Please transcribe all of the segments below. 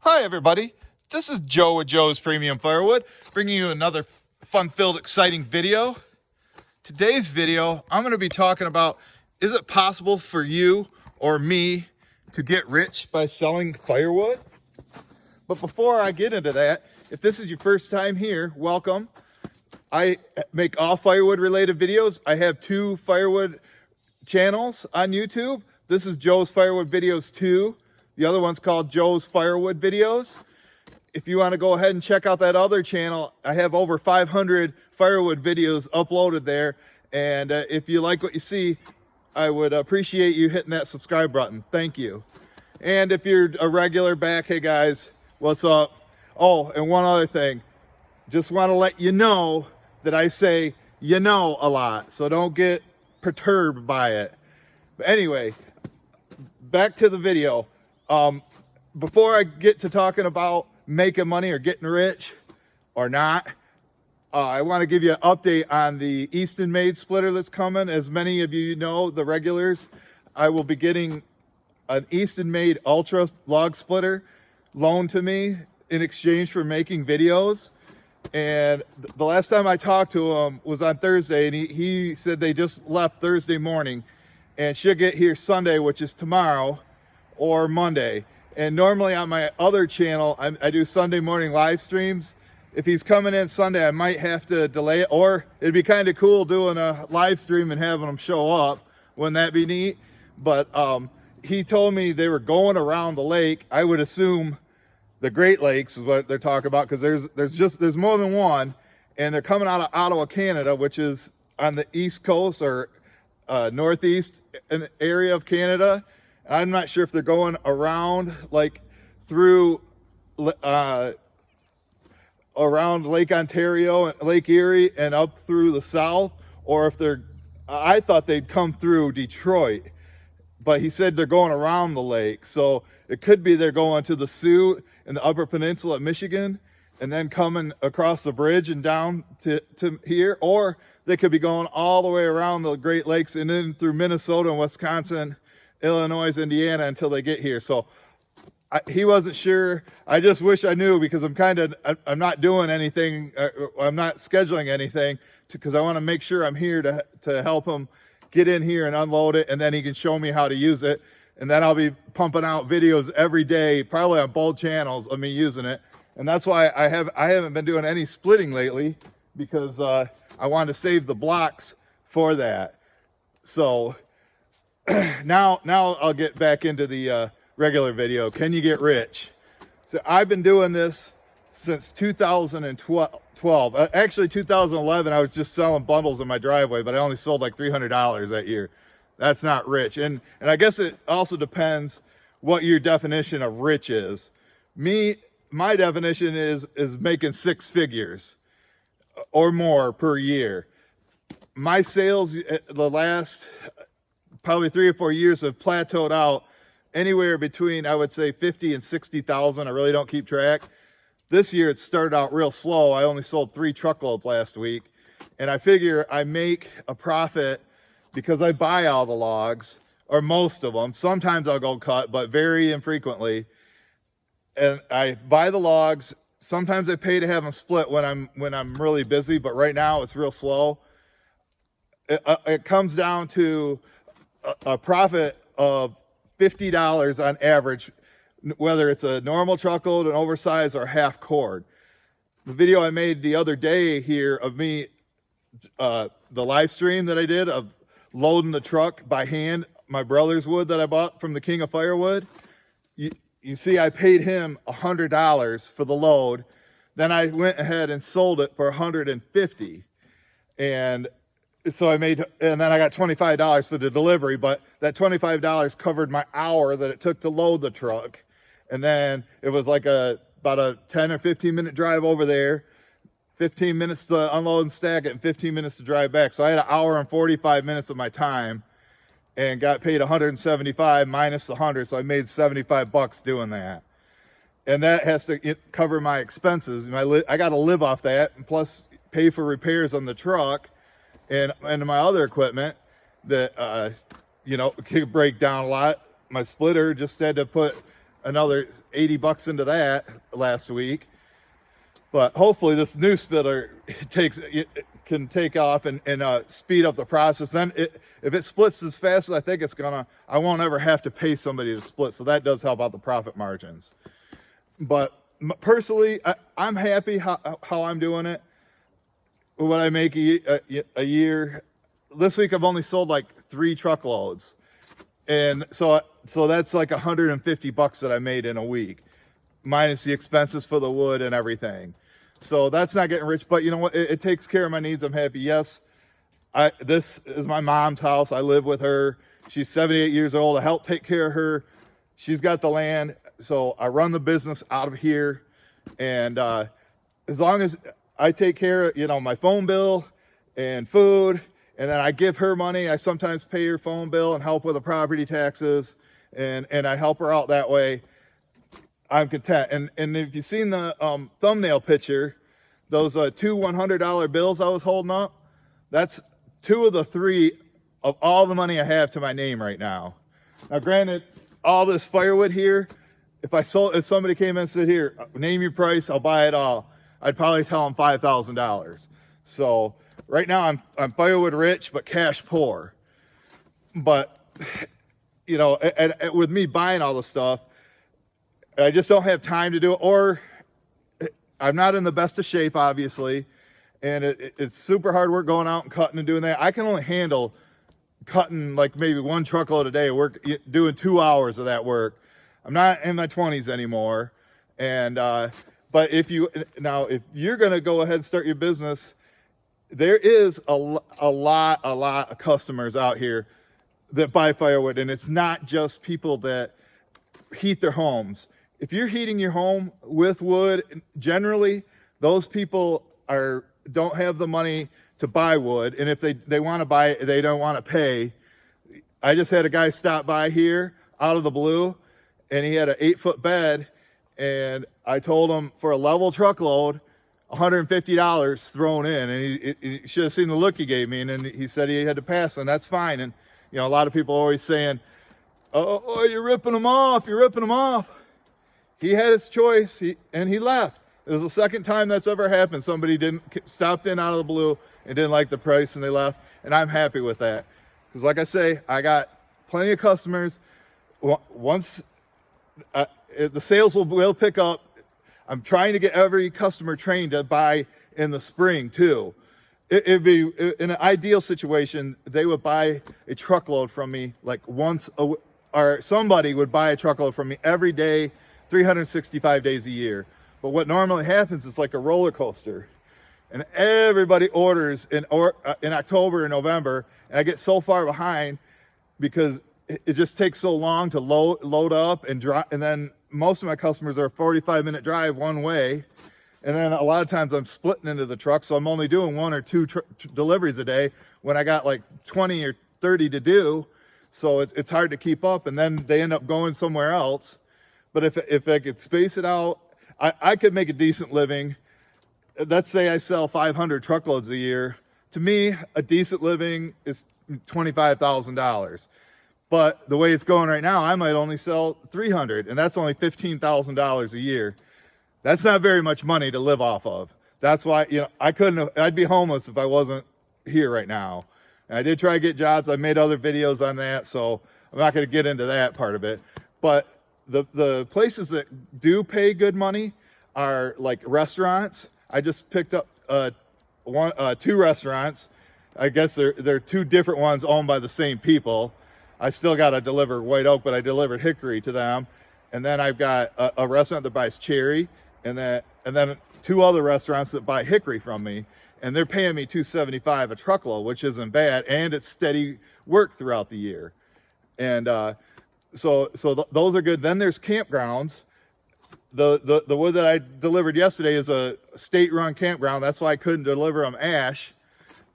Hi everybody, this is Joe with Joe's Premium Firewood, bringing you another fun-filled, exciting video. Today's video, I'm going to be talking about, is it possible for you or me to get rich by selling firewood? But before I get into that, if this is your first time here, welcome. I make all firewood related videos. I have 2 firewood channels on YouTube. This is Joe's Firewood Videos 2. The other one's called Joe's Firewood Videos. If you want to go ahead and check out that other channel, I have over 500 firewood videos uploaded there. And if you like what you see, I would appreciate you hitting that subscribe button. Thank you. And if you're a regular back, hey guys, what's up? Oh, and one other thing. Just want to let you know that I say you know a lot, so don't get perturbed by it. But anyway, back to the video. Before I get to talking about making money or getting rich or not, I want to give you an update on the Easton made splitter that's coming. As many of you know, the regulars, I will be getting an Easton made ultra log splitter loaned to me in exchange for making videos. And the last time I talked to him was on Thursday, and he said they just left Thursday morning and should get here Sunday, which is tomorrow, or Monday. And normally on my other channel, I do Sunday morning live streams. If he's coming in Sunday, I might have to delay it, or it'd be kind of cool doing a live stream and having him show up. Wouldn't that be neat? But he told me they were going around the lake. I would assume the Great Lakes is what they're talking about, because there's more than one, and they're coming out of Ottawa, Canada, which is on the east coast or northeast area of Canada. I'm not sure if they're going around, like through around Lake Ontario and Lake Erie and up through the south, or if I thought they'd come through Detroit, but he said they're going around the lake. So it could be they're going to the Sioux in the Upper Peninsula of Michigan and then coming across the bridge and down to here, or they could be going all the way around the Great Lakes and then through Minnesota and Wisconsin, Illinois, Indiana until they get here. So he wasn't sure. I just wish I knew, because I'm not doing anything. I'm not scheduling anything because I want to make sure I'm here to help him get in here and unload it, and then he can show me how to use it. And then I'll be pumping out videos every day, probably on both channels of me using it. And that's why I haven't been doing any splitting lately, because I wanted to save the blocks for that. So now I'll get back into the regular video. Can you get rich? So I've been doing this since 2012. Actually 2011, I was just selling bundles in my driveway, but I only sold like $300 that year. That's not rich. And I guess it also depends what your definition of rich is. My definition is making 6 figures or more per year. My sales the last probably 3 or 4 years have plateaued out anywhere between, I would say, 50 and 60,000. I really don't keep track. This year it started out real slow. I only sold 3 truckloads last week, and I figure I make a profit because I buy all the logs, or most of them. Sometimes I'll go cut, but very infrequently. And I buy the logs. Sometimes I pay to have them split when I'm really busy, but right now it's real slow. It comes down to a profit of $50 on average, whether it's a normal truckload, an oversized, or half cord. The video I made the other day here of me, the live stream that I did of loading the truck by hand, my brother's wood that I bought from the King of Firewood. You see, I paid him $100 for the load. Then I went ahead and sold it for $150. And so and then I got $25 for the delivery, but that $25 covered my hour that it took to load the truck. And then it was like about a 10 or 15 minute drive over there, 15 minutes to unload and stack it, and 15 minutes to drive back. So I had an hour and 45 minutes of my time and got paid $175 minus the 100. So I made $75 doing that. And that has to cover my expenses. I got to live off that, and plus pay for repairs on the truck and my other equipment that could break down a lot. My splitter just had to put another 80 bucks into that last week. But hopefully this new splitter can take off and speed up the process. Then if it splits as fast as I think it's gonna, I won't ever have to pay somebody to split. So that does help out the profit margins. But personally, I'm happy how I'm doing it. What I make a year. This week I've only sold like 3 truckloads. And so that's like 150 bucks that I made in a week, minus the expenses for the wood and everything. So that's not getting rich, but you know what? It takes care of my needs. I'm happy. Yes, this is my mom's house. I live with her. She's 78 years old. I help take care of her. She's got the land. So I run the business out of here. And as long as I take care of, my phone bill and food, and then I give her money. I sometimes pay her phone bill and help with the property taxes, and I help her out that way. I'm content. And if you've seen the thumbnail picture, those 2 $100 bills I was holding up, that's 2 of the 3 of all the money I have to my name right now. Now, granted, all this firewood here, if somebody came in and said, here, name your price, I'll buy it all, I'd probably tell them $5,000. So right now I'm firewood rich, but cash poor. But, with me buying all the stuff, I just don't have time to do it, or I'm not in the best of shape, obviously, and it's super hard work going out and cutting and doing that. I can only handle cutting like maybe 1 truckload a day, doing 2 hours of that work. I'm not in my 20s anymore, and but if you're going to go ahead and start your business, there is a lot of customers out here that buy firewood, and it's not just people that heat their homes. If you're heating your home with wood, generally those people don't have the money to buy wood, and if they want to buy it, they don't want to pay. I just had a guy stop by here out of the blue, and he had an 8-foot bed, and I told him for a level truckload, $150 thrown in, and he should have seen the look he gave me, and then he said he had to pass, and that's fine. And a lot of people are always saying, oh, you're ripping them off, He had his choice, and he left. It was the second time that's ever happened. Somebody stopped in out of the blue and didn't like the price, and they left, and I'm happy with that. Because like I say, I got plenty of customers. Once the sales will pick up, I'm trying to get every customer trained to buy in the spring too. It'd be in an ideal situation, they would buy a truckload from me like or somebody would buy a truckload from me every day, 365 days a year. But what normally happens is like a roller coaster, and everybody orders in October and November, and I get so far behind because it just takes so long to load up and drop, and then most of my customers are a 45-minute drive one way, and then a lot of times I'm splitting into the truck, so I'm only doing 1 or 2 deliveries a day when I got like 20 or 30 to do, so it's hard to keep up, and then they end up going somewhere else. But if I could space it out, I could make a decent living. Let's say I sell 500 truckloads a year. To me, a decent living is $25,000. But the way it's going right now, I might only sell 300, and that's only $15,000 a year. That's not very much money to live off of. That's why, I'd be homeless if I wasn't here right now. And I did try to get jobs. I made other videos on that, so I'm not going to get into that part of it. But the places that do pay good money are like restaurants. I just picked up 2 restaurants. I guess they're 2 different ones owned by the same people. I still got to deliver white oak, but I delivered hickory to them. And then I've got a restaurant that buys cherry, and then 2 other restaurants that buy hickory from me, and they're paying me $275 a truckload, which isn't bad, and it's steady work throughout the year. And so those are good. Then there's campgrounds. The wood that I delivered yesterday is a state-run campground. That's why I couldn't deliver them ash,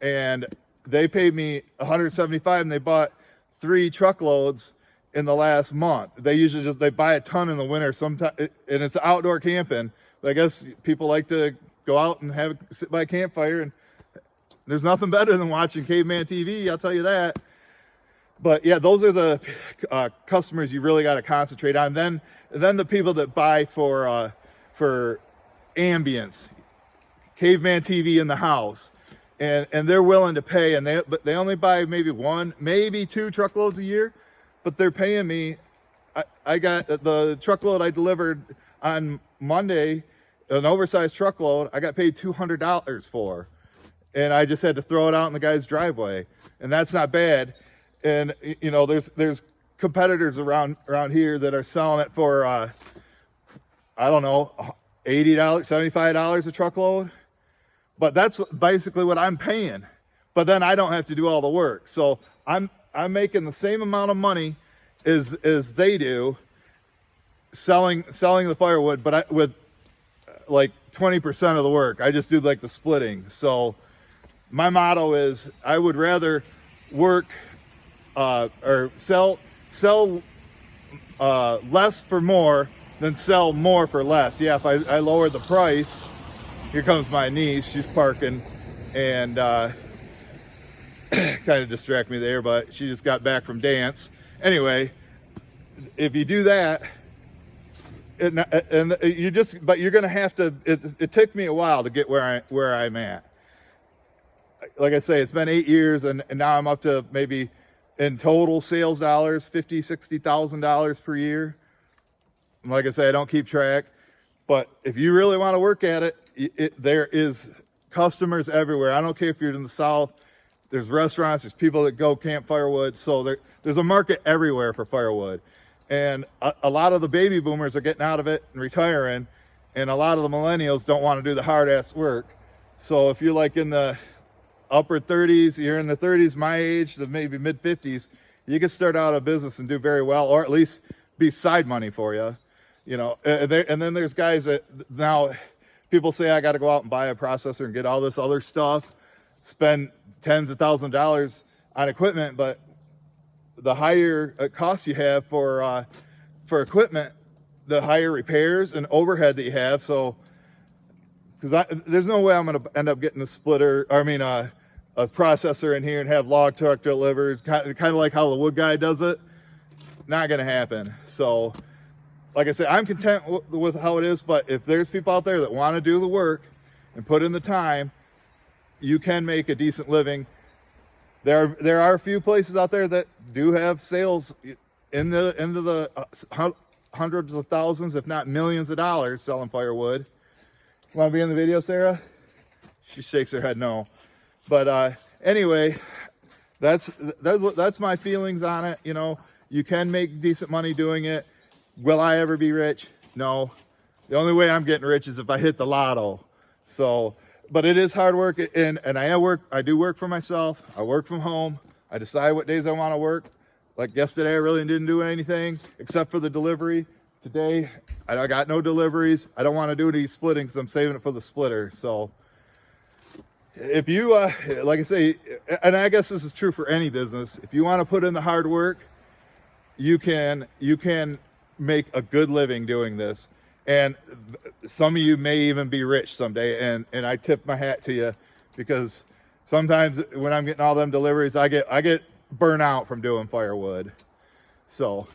and they paid me $175, and they bought 3 truckloads in the last month. They usually they buy a ton in the winter sometimes, and it's outdoor camping. But I guess people like to go out and sit by a campfire, and there's nothing better than watching caveman TV, I'll tell you that. But yeah, those are the customers you really got to concentrate on. Then the people that buy for ambience, caveman TV in the house, and they're willing to pay, but they only buy maybe 1, maybe 2 truckloads a year, but they're paying me. I got the truckload I delivered on Monday, an oversized truckload. I got paid $200 for, and I just had to throw it out in the guy's driveway, and that's not bad. And you know, there's competitors around here that are selling it for I don't know, $80, $75 a truckload. But that's basically what I'm paying. But then I don't have to do all the work. So I'm making the same amount of money as they do selling the firewood, but with like 20% of the work. I just do like the splitting. So my motto is I would rather work or sell less for more than sell more for less. Yeah, if I lower the price. Here comes my niece, she's parking, and kind of distract me there, but she just got back from dance. Anyway, if you do that, but you're gonna have to, it took me a while to get where I'm at. Like I say, it's been 8 years, and now I'm up to maybe in total sales dollars, $50,000, $60,000 per year. Like I say, I don't keep track, but if you really want to work at it, there is customers everywhere. I don't care if you're in the South, there's restaurants, there's people that go camp firewood. So there's a market everywhere for firewood. And a lot of the baby boomers are getting out of it and retiring. And a lot of the millennials don't want to do the hard ass work. So if you're like in the upper 30s, you're in the 30s, my age, to maybe mid 50s, you can start out a business and do very well, or at least be side money for you. You know, and then there's guys that now, people say I got to go out and buy a processor and get all this other stuff, spend tens of thousands of dollars on equipment, but the higher costs you have for equipment, the higher repairs and overhead that you have. So, because there's no way I'm going to end up getting a splitter, a processor in here and have log truck delivered, kind of like how the wood guy does it. Not going to happen. So, like I said, I'm content with how it is, but if there's people out there that want to do the work and put in the time, you can make a decent living. There are a few places out there that do have sales into the hundreds of thousands, if not millions of dollars selling firewood. You want to be in the video, Sarah? She shakes her head no. But anyway, that's my feelings on it. You know, you can make decent money doing it. Will I ever be rich? No. The only way I'm getting rich is if I hit the lotto. So, but it is hard work, and I do work for myself. I work from home. I decide what days I want to work. Like yesterday, I really didn't do anything except for the delivery. Today, I got no deliveries. I don't want to do any splitting because I'm saving it for the splitter. So if you, like I say, and I guess this is true for any business, if you want to put in the hard work, you can make a good living doing this. And some of you may even be rich someday, and I tip my hat to you, because sometimes when I'm getting all them deliveries, I get burnt out from doing firewood. So,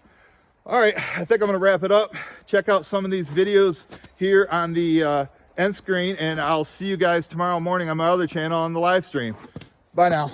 all right, I think I'm gonna wrap it up. Check out some of these videos here on the end screen, and I'll see you guys tomorrow morning on my other channel on the live stream. Bye now.